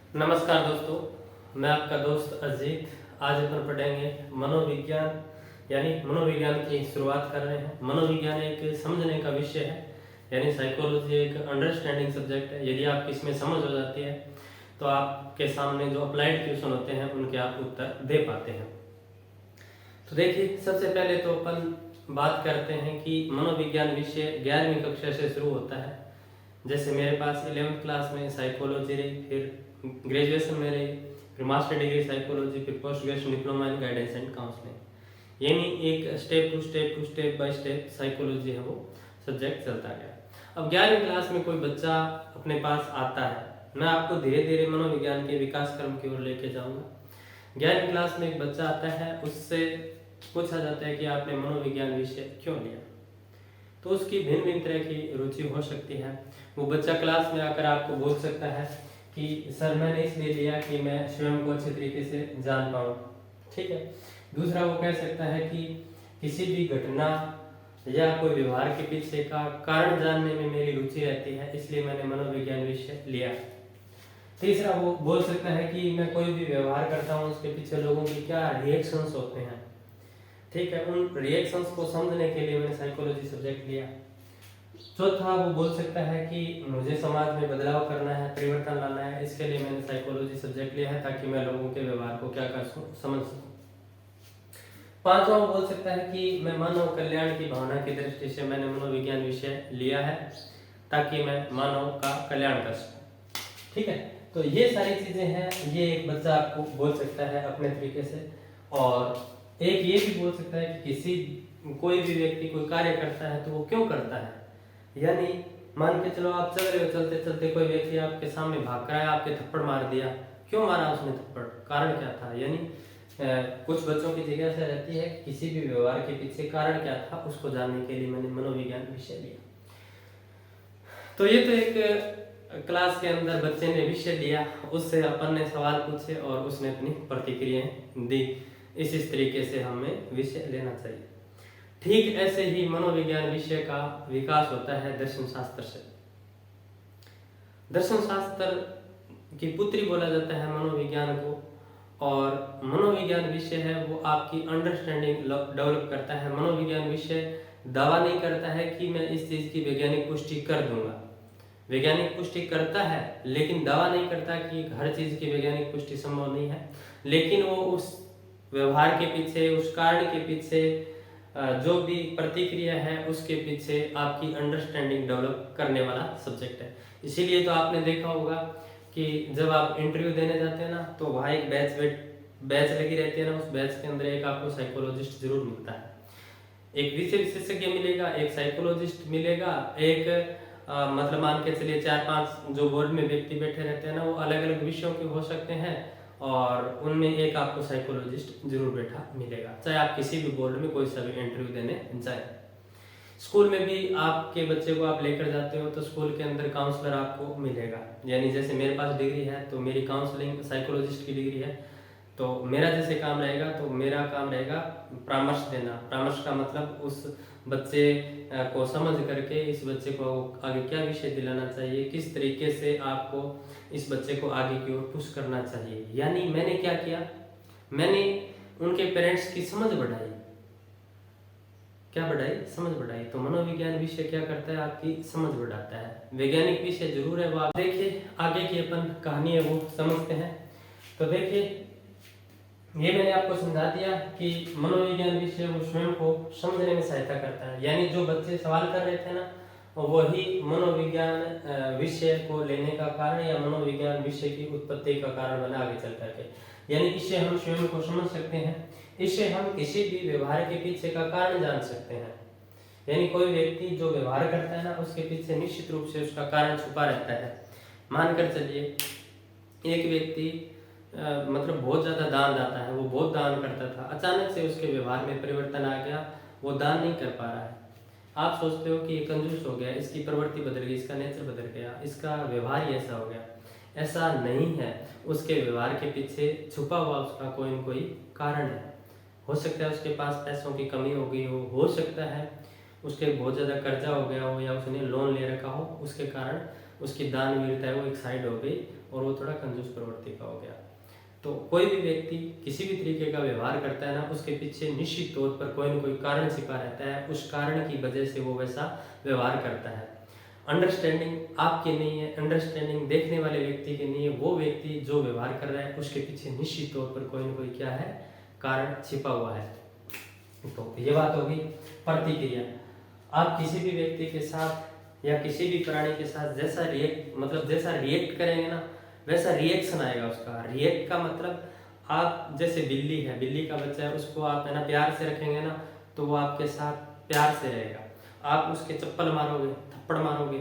नमस्कार दोस्तों, मैं आपका दोस्त अजीत। आज अपन पढ़ेंगे मनोविज्ञान, यानी मनोविज्ञान की शुरुआत कर रहे हैं। मनोविज्ञान एक समझने का विषय है, यानी साइकोलॉजी एक अंडरस्टैंडिंग सब्जेक्ट है। यदि आपकी इसमें समझ हो जाती है तो आपके सामने जो अप्लाइड क्वेश्चन होते हैं उनके आप उत्तर दे पाते हैं। तो देखिए, सबसे पहले तो अपन बात करते हैं कि मनोविज्ञान विषय 11वीं कक्षा से शुरू होता है। जैसे मेरे पास 11th क्लास में साइकोलॉजी रही, फिर ग्रेजुएशन में रही, फिर मास्टर डिग्री साइकोलॉजी, फिर post graduation diploma in guidance and counselling. यानी एक स्टेप बाय स्टेप साइकोलॉजी है वो सब्जेक्ट चलता गया। अब 11वीं क्लास में कोई बच्चा अपने पास आता है, मैं आपको धीरे धीरे मनोविज्ञान के विकास क्रम की ओर लेके जाऊंगा। 11वीं क्लास में एक बच्चा आता है, उससे पूछा जाता है कि आपने मनोविज्ञान विषय क्यों लिया। तो उसकी भिन्न भिन्न तरह की रुचि हो सकती है। वो बच्चा क्लास में आकर आपको बोल सकता है कि सर मैंने इसलिए लिया कि मैं स्वयं को अच्छे तरीके से जान पाऊँ, ठीक है। दूसरा वो कह सकता है कि किसी भी घटना या कोई व्यवहार के पीछे का कारण जानने में मेरी रुचि रहती है, इसलिए मैंने मनोविज्ञान विषय लिया। तीसरा वो बोल सकता है कि मैं कोई भी व्यवहार करता हूँ उसके पीछे लोगों की क्या रिएक्शंस होते हैं, ठीक है, उन रिएक्शंस को समझने के लिए मैंने साइकोलॉजी सब्जेक्ट लिया। चौथा वो बोल सकता है कि मुझे समाज में बदलाव करना है, परिवर्तन लाना है, इसके लिए मैंने साइकोलॉजी सब्जेक्ट लिया है ताकि मैं लोगों के व्यवहार को क्या कर सकूं, समझ सकूं। पांचवा वो बोल सकता है कि मैं मानव कल्याण की भावना की दृष्टि से मैंने मनोविज्ञान विषय लिया है ताकि मैं मानव का कल्याण कर सकूं, ठीक है। तो ये सारी चीजें हैं, ये एक बच्चा आपको बोल सकता है अपने तरीके से। और एक ये भी बोल सकता है कि कोई भी व्यक्ति कोई कार्य करता है तो वो क्यों करता है। यानी मान के चलो आप चल रहे हो, चलते चलते कोई व्यक्ति आपके सामने भाग रहा है, आपके थप्पड़ मार दिया, क्यों मारा उसने थप्पड़, कारण क्या था। यानी कुछ बच्चों की जिज्ञासा रहती है किसी भी व्यवहार के पीछे कारण क्या था, उसको जानने के लिए मैंने मनोविज्ञान विषय लिया। तो ये तो एक क्लास के अंदर बच्चे ने विषय लिया, उससे अपन ने सवाल पूछे और उसने अपनी प्रतिक्रियाएं दी। इस तरीके से हमें विषय लेना चाहिए। ठीक ऐसे ही मनोविज्ञान विषय का विकास होता है दर्शन शास्त्र से। दर्शन शास्त्र की पुत्री बोला जाता है मनोविज्ञान को, और मनोविज्ञान विषय है वो आपकी अंडरस्टैंडिंग डेवलप करता है। मनोविज्ञान विषय दावा नहीं करता है कि मैं इस चीज की वैज्ञानिक पुष्टि कर दूंगा, वैज्ञानिक पुष्टि करता है लेकिन दावा नहीं करता कि हर चीज की वैज्ञानिक पुष्टि संभव नहीं है। लेकिन वो उस व्यवहार के पीछे, उस कारण के पीछे, जो भी प्रतिक्रिया है उसके पीछे आपकी अंडरस्टैंडिंग डेवलप करने वाला सब्जेक्ट है। इसीलिए तो आपने देखा होगा कि जब आप इंटरव्यू देने जाते हैं ना, तो वहाँ एक बैच लगी रहती है ना, उस बैच के अंदर एक आपको साइकोलॉजिस्ट जरूर मिलता है। एक विषय विशेषज्ञ मिलेगा, एक साइकोलॉजिस्ट मिलेगा, एक मतलब मान के चलिए 4-5 जो बोर्ड में व्यक्ति बैठे रहते हैं ना, वो अलग अलग विषयों के हो सकते हैं, और उनमें एक आपको साइकोलॉजिस्ट जरूर बैठा मिलेगा, चाहे आप किसी भी बोर्ड में कोई सा भी इंटरव्यू देने जाए। स्कूल में भी आपके बच्चे को आप लेकर जाते हो तो स्कूल के अंदर काउंसलर आपको मिलेगा। यानी जैसे मेरे पास डिग्री है तो मेरी काउंसलिंग साइकोलॉजिस्ट की डिग्री है, तो मेरा जैसे काम रहेगा, तो मेरा काम रहेगा परामर्श देना। परामर्श का मतलब उस बच्चे को समझ करके इस बच्चे को आगे क्या विषय दिलाना चाहिए, किस तरीके से आपको इस बच्चे को आगे की ओर पुश करना चाहिए। यानी मैंने क्या किया, मैंने उनके पेरेंट्स की समझ बढ़ाई। क्या बढ़ाई? समझ बढ़ाई। तो मनोविज्ञान विषय क्या करता है, आपकी समझ बढ़ाता है। वैज्ञानिक विषय जरूर है वो, आप देखिए आगे की अपन कहानी है वो समझते हैं। तो देखिए, ये मैंने आपको समझा दिया कि मनोविज्ञान विषय वो स्वयं को समझने में सहायता करता है। यानी जो बच्चे सवाल कर रहे थे ना, वही मनोविज्ञान विषय को लेने का कारण या मनोविज्ञान विषय की उत्पत्ति का कारण बना आगे चल करके। यानी इससे हम स्वयं को समझ सकते हैं, इससे हम किसी भी व्यवहार के पीछे का कारण जान सकते हैं। यानी कोई व्यक्ति जो व्यवहार करता है ना, उसके पीछे निश्चित रूप से उसका कारण छुपा रहता है। मानकर चलिए एक व्यक्ति मतलब बहुत ज्यादा दान दाता है, वो बहुत दान करता था, अचानक से उसके व्यवहार में परिवर्तन आ गया, वो दान नहीं कर पा रहा है। आप सोचते हो कि ये कंजूस हो गया, इसकी प्रवृत्ति बदल गई, इसका नेचर बदल गया, इसका व्यवहार ही ऐसा हो गया। ऐसा नहीं है, उसके व्यवहार के पीछे छुपा हुआ उसका कोई न कोई कारण है। हो सकता है उसके पास पैसों की कमी हो गई हो सकता है उसके बहुत ज़्यादा कर्जा हो गया हो या उसने लोन ले रखा हो, उसके कारण उसकी दानवीरता है वो एक साइड हो गई और वो थोड़ा कंजूस प्रवृत्ति का हो गया। तो कोई भी व्यक्ति किसी भी तरीके का व्यवहार करता है ना, उसके पीछे निश्चित तौर पर कोई ना कोई कारण छिपा रहता है, उस कारण की वजह से वो वैसा व्यवहार करता है। अंडरस्टैंडिंग आपकी नहीं है, अंडरस्टैंडिंग देखने वाले व्यक्ति की नहीं है, वो व्यक्ति जो व्यवहार कर रहा है उसके पीछे निश्चित तौर पर कोई ना कोई क्या है, कारण छिपा हुआ है। तो ये बात होगी प्रतिक्रिया। आप किसी भी व्यक्ति के साथ या किसी भी प्राणी के साथ जैसा रिएक्ट करेंगे ना, वैसा रिएक्शन आएगा उसका। रिएक्ट का मतलब आप जैसे बिल्ली है, बिल्ली का बच्चा है, उसको आप है ना प्यार से रखेंगे ना तो वो आपके साथ प्यार से रहेगा। आप उसके चप्पल मारोगे, थप्पड़ मारोगे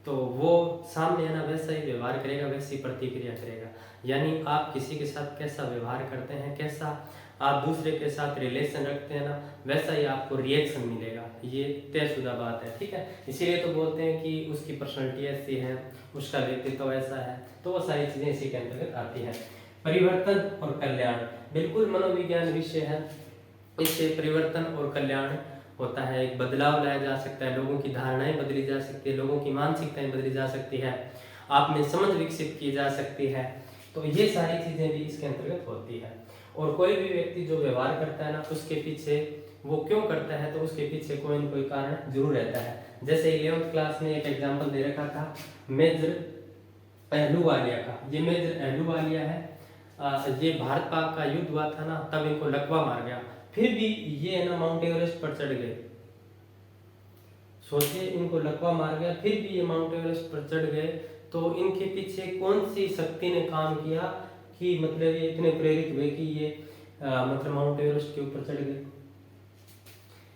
तो वो सामने है ना वैसा ही व्यवहार करेगा, वैसी प्रतिक्रिया करेगा। यानी आप किसी के साथ कैसा व्यवहार करते हैं, कैसा आप दूसरे के साथ रिलेशन रखते हैं ना, वैसा ही आपको रिएक्शन मिलेगा। ये तयशुदा बात है, ठीक है। इसीलिए तो बोलते हैं कि उसकी पर्सनैलिटी ऐसी है, उसका व्यक्तित्व ऐसा है, तो वो सारी चीज़ें इसी के अंतर्गत आती है। परिवर्तन और कल्याण बिल्कुल मनोविज्ञान विषय है। इससे परिवर्तन और कल्याण होता है, एक बदलाव लाया जा सकता है, लोगों की धारणाएं बदली जा सकती है, लोगों की मानसिकताएं बदली जा सकती है, आप में समझ विकसित की जा सकती है। तो ये सारी चीज़ें भी इसके अंतर्गत होती है। और कोई भी व्यक्ति जो व्यवहार करता है ना, उसके पीछे वो क्यों करता है, तो उसके पीछे कोई न कोई कारण जरूर रहता है। जैसे 11th क्लास में एक एग्जाम्पल दे रखा था मेजर अहलूवालिया का। ये मेजर अहलूवालिया है, ये भारत पाक का युद्ध हुआ था ना, तब इनको लकवा मार गया, फिर भी ये ना माउंट एवरेस्ट पर चढ़ गए। सोचिए, इनको लकवा मार गया फिर भी ये माउंट एवरेस्ट पर चढ़ गए। तो इनके पीछे कौन सी शक्ति ने काम किया कि मतलब ये इतने प्रेरित हुए कि ये मतलब माउंट एवरेस्ट के ऊपर चढ़ गए।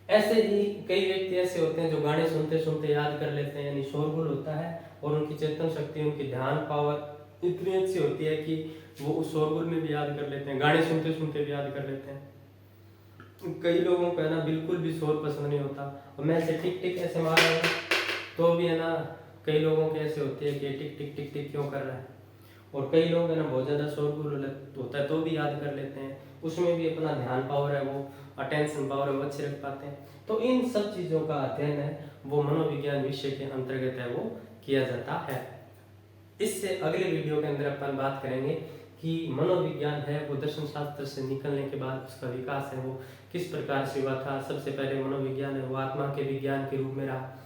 ऐसे ही कई व्यक्ति ऐसे होते हैं जो गाने सुनते सुनते याद कर लेते हैं, यानी शोरगुल होता है और उनकी चेतन शक्ति, उनकी ध्यान पावर इतनी अच्छी होती है कि वो उस शोरगुल में भी याद कर लेते हैं, गाने सुनते सुनते भी याद कर लेते हैं। कई लोगों को है ना बिल्कुल भी शोर पसंद नहीं होता, और मैं ऐसे टिक टिक ऐसे मार रहा हूँ तो भी है ना कई लोगों के ऐसे होती है कि टिक टिक टिक टिक क्यों कर रहा है। और कई लोग है ना बहुत ज़्यादा शोरगुल होता है तो भी याद कर लेते हैं, उसमें भी अपना ध्यान पावर है, वो अटेंशन पावर है, वो अच्छे रख पाते हैं। तो इन सब चीज़ों का अध्ययन है वो मनोविज्ञान विषय के अंतर्गत है वो किया जाता है। इससे अगले वीडियो के अंदर अपन बात करेंगे कि मनोविज्ञान है वो दर्शन शास्त्र से निकलने के बाद उसका विकास है वो किस प्रकार से हुआ था। सबसे पहले मनोविज्ञान है वो आत्मा के विज्ञान के रूप में रहा,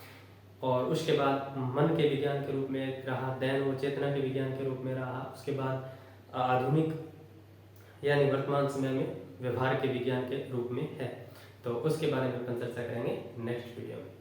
और उसके बाद मन के विज्ञान के रूप में रहा, देन वो चेतना के विज्ञान के रूप में रहा, उसके बाद आधुनिक यानी वर्तमान समय में व्यवहार के विज्ञान के रूप में है। तो उसके बारे में अपन चर्चा करेंगे नेक्स्ट वीडियो में।